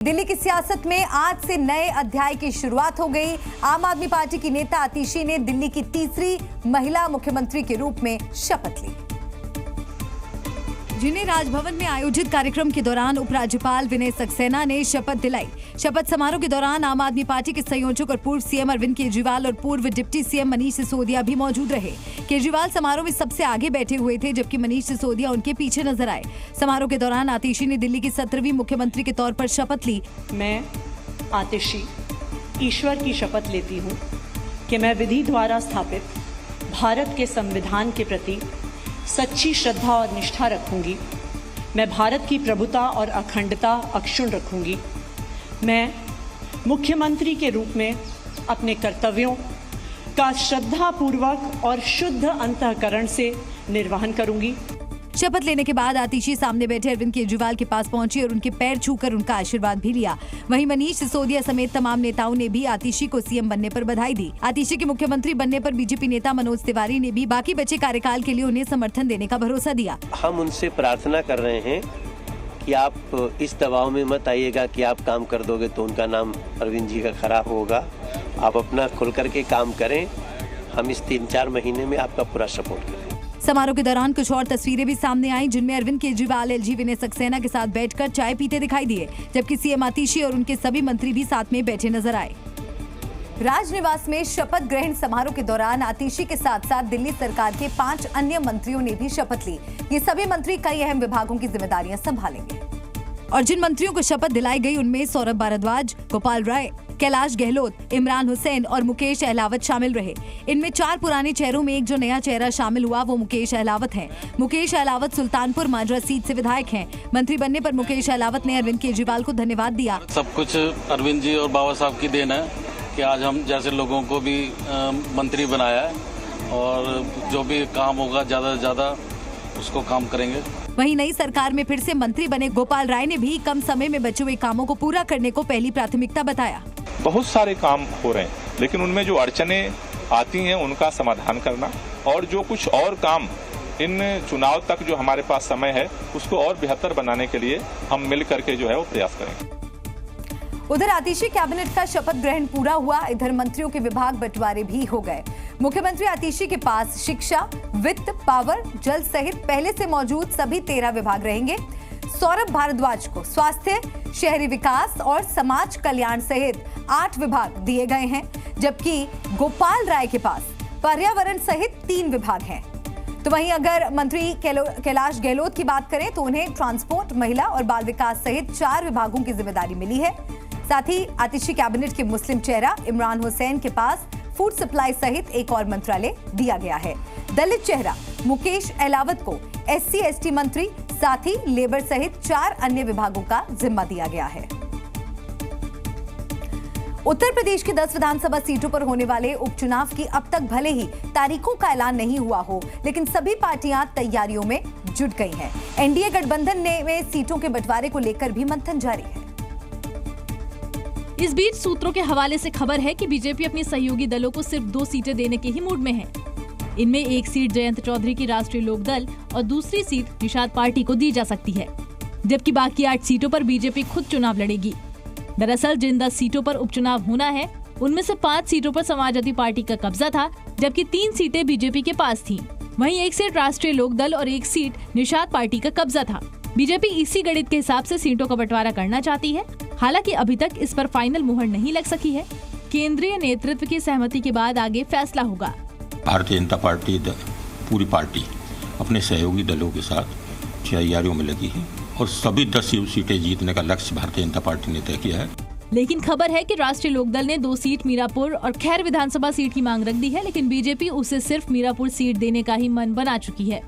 दिल्ली की सियासत में आज से नए अध्याय की शुरुआत हो गई। आम आदमी पार्टी की नेता आतिशी ने दिल्ली की तीसरी महिला मुख्यमंत्री के रूप में शपथ ली, जिन्हें राजभवन में आयोजित कार्यक्रम के दौरान उपराज्यपाल विनय सक्सेना ने शपथ दिलाई। शपथ समारोह के दौरान आम आदमी पार्टी के संयोजक और पूर्व सीएम अरविंद केजरीवाल और पूर्व डिप्टी सीएम मनीष सिसोदिया भी मौजूद रहे। केजरीवाल समारोह में सबसे आगे बैठे हुए थे, जबकि मनीष सिसोदिया उनके पीछे नजर आए। समारोह के दौरान आतिशी ने दिल्ली की 17वीं मुख्यमंत्री के तौर पर शपथ ली। मैं आतिशी ईश्वर की शपथ लेती हूँ कि मैं विधि द्वारा स्थापित भारत के संविधान के प्रति सच्ची श्रद्धा और निष्ठा रखूंगी। मैं भारत की प्रभुता और अखंडता अक्षुण्ण रखूंगी। मैं मुख्यमंत्री के रूप में अपने कर्तव्यों का श्रद्धापूर्वक और शुद्ध अंतःकरण से निर्वहन करूंगी। शपथ लेने के बाद आतिशी सामने बैठे अरविंद केजरीवाल के पास पहुंची और उनके पैर छूकर उनका आशीर्वाद भी लिया। वहीं मनीष सिसोदिया समेत तमाम नेताओं ने भी आतिशी को सीएम बनने पर बधाई दी। आतिशी के मुख्यमंत्री बनने पर बीजेपी नेता मनोज तिवारी ने भी बाकी बचे कार्यकाल के लिए उन्हें समर्थन देने का भरोसा दिया। हम उनसे प्रार्थना कर रहे हैं कि आप इस दबाव में मत आइएगा कि आप काम कर दोगे तो उनका नाम अरविंद जी का खराब होगा। आप अपना खुल करके काम करें। हम इस 3-4 महीने में आपका पूरा सपोर्ट करें। समारोह के दौरान कुछ और तस्वीरें भी सामने आई, जिनमें अरविंद केजरीवाल एलजी विनय सक्सेना के साथ बैठकर चाय पीते दिखाई दिए, जबकि सीएम आतिशी और उनके सभी मंत्री भी साथ में बैठे नजर आए। राजनिवास में शपथ ग्रहण समारोह के दौरान आतिशी के साथ साथ दिल्ली सरकार के 5 अन्य मंत्रियों ने भी शपथ ली। ये सभी मंत्री कई अहम विभागों की जिम्मेदारियां संभालेंगे और जिन मंत्रियों को शपथ दिलाई गई उनमें सौरभ भारद्वाज, गोपाल राय, कैलाश गहलोत, इमरान हुसैन और मुकेश अहलावत शामिल रहे। इनमें 4 पुराने चेहरों में एक जो नया चेहरा शामिल हुआ वो मुकेश अहलावत हैं। मुकेश अहलावत सुल्तानपुर माजरा सीट से विधायक हैं। मंत्री बनने पर मुकेश अहलावत ने अरविंद केजरीवाल को धन्यवाद दिया। सब कुछ अरविंद जी और बाबा साहब की देन है कि आज हम जैसे लोगों को भी मंत्री बनाया है और जो भी काम होगा ज्यादा से ज्यादा उसको काम करेंगे। वहीं नई सरकार में फिर से मंत्री बने गोपाल राय ने भी कम समय में बचे हुए कामों को पूरा करने को पहली प्राथमिकता बताया। बहुत सारे काम हो रहे हैं, लेकिन उनमें जो अड़चनें आती हैं उनका समाधान करना और जो कुछ और काम इन चुनाव तक जो हमारे पास समय है उसको और बेहतर बनाने के लिए हम मिल करके जो है वो प्रयास करेंगे। उधर आतिशी कैबिनेट का शपथ ग्रहण पूरा हुआ। इधर मंत्रियों के विभाग बंटवारे भी हो गए। मुख्यमंत्री आतिशी के पास शिक्षा, वित्त, पावर, जल सहित पहले से मौजूद सभी 13 विभाग रहेंगे। सौरभ भारद्वाज को स्वास्थ्य, शहरी विकास और समाज कल्याण सहित 8 विभाग दिए गए हैं, जबकि गोपाल राय के पास पर्यावरण सहित 3 विभाग हैं। तो वहीं अगर मंत्री कैलाश गहलोत की बात करें तो उन्हें ट्रांसपोर्ट, महिला और बाल विकास सहित 4 विभागों की जिम्मेदारी मिली है। साथ ही आतिशी कैबिनेट के मुस्लिम चेहरा इमरान हुसैन के पास फूड सप्लाई सहित एक और मंत्रालय दिया गया है। दलित चेहरा मुकेश अहलावत को SC/ST मंत्री, साथ ही लेबर सहित 4 अन्य विभागों का जिम्मा दिया गया है। उत्तर प्रदेश की 10 विधानसभा सीटों पर होने वाले उपचुनाव की अब तक भले ही तारीखों का ऐलान नहीं हुआ हो, लेकिन सभी पार्टियां तैयारियों में जुट गई हैं। एनडीए गठबंधन में सीटों के बंटवारे को लेकर भी मंथन जारी है। इस बीच सूत्रों के हवाले से खबर है कि बीजेपी अपनी सहयोगी दलों को सिर्फ 2 सीटें देने के ही मूड में है। इनमें एक सीट जयंत चौधरी की राष्ट्रीय लोकदल और दूसरी सीट निषाद पार्टी को दी जा सकती है, जबकि बाकी 8 सीटों पर बीजेपी खुद चुनाव लड़ेगी। दरअसल जिन 10 सीटों पर उपचुनाव होना है उनमें से 5 सीटों पर समाजवादी पार्टी का कब्जा था, जबकि 3 सीटें बीजेपी के पास थीं। वहीं एक सीट राष्ट्रीय लोकदल और एक सीट निषाद पार्टी का कब्जा था। बीजेपी इसी गणित के हिसाब से सीटों का बंटवारा करना चाहती है। हालांकि अभी तक इस पर फाइनल मुहर नहीं लग सकी है। केंद्रीय नेतृत्व की सहमति के बाद आगे फैसला होगा। भारतीय जनता पार्टी पूरी पार्टी अपने सहयोगी दलों के साथ तैयारियों में लगी है और सभी 10 सीटें जीतने का लक्ष्य भारतीय जनता पार्टी ने तय किया है। लेकिन खबर है कि राष्ट्रीय लोकदल ने 2 सीट मीरापुर और खैर विधानसभा सीट की मांग रख दी है, लेकिन बीजेपी उसे सिर्फ मीरापुर सीट देने का ही मन बना चुकी है।